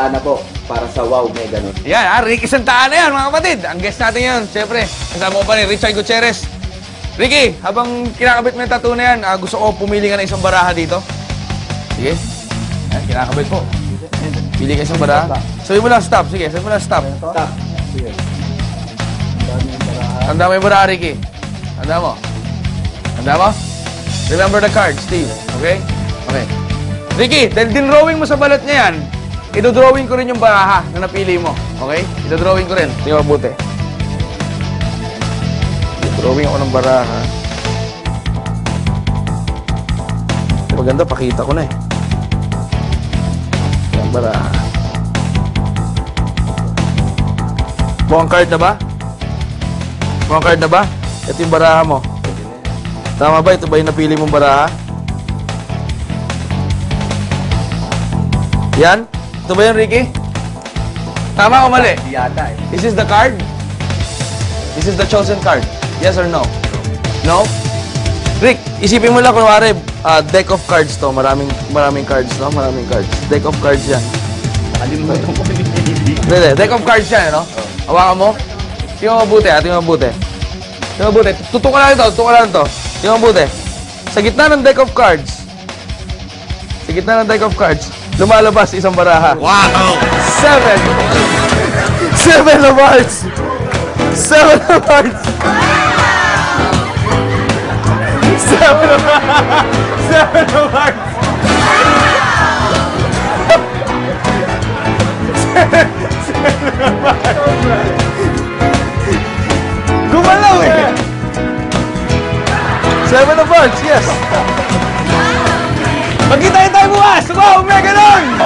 Santana po para sa Wow Mega nun. Yan, Ricky Santana yan, mga kapatid. Ang guest natin yan, siyempre. Kasama ko pa ni Richard Gutierrez. Ricky, habang kinakabit mo yung tattoo na yan, gusto ko pumili ka ng isang baraha dito. Sige. Yan, kinakabit po. Pili ka isang baraha. Sabi mo lang stop. Sige, sabi mo lang stop. Stop. Sige. Tanda mo yung baraha, Ricky. Tanda mo. Tanda mo? Remember the card, Steve. Okay? Okay. Ricky, dahil dinrawing mo sa balat niya yan, idodrawing ko rin yung baraha na napili mo. Okay? Idodrawing ko rin. Tingnan mabuti. Idodrawing ako ng baraha. Maganda, pakita ko na eh. Yung baraha. Mukhang card na ba? Mukhang card na ba? Ito yung baraha mo. Tama ba? Ito ba yung napili mong baraha? Yan? Ito ba yun, Ricky? Tama o mali? Hindi yata eh. This is the card? This is the chosen card? Yes or no? No? Rick, isipin mo lang kunwari, deck of cards to. Maraming cards, no? Maraming cards. Deck of cards yan. Nakalimutan ko yung Hindi, deck of cards yan, no? Hawakan mo. Tingnan mo mabuti, ha? Tingnan mo mabuti. Tingnan mo mabuti. Tutukan lang ito, tutukan lang ito. Tingnan mo mabuti. Sa gitna ng deck of cards, lumalabas isang baraha. Wow! 7 of hearts! 7 of hearts! 7 of hearts! Gumalaw eh! 7 of hearts, yes! Magkita tayo bukas! Wow, mega nun!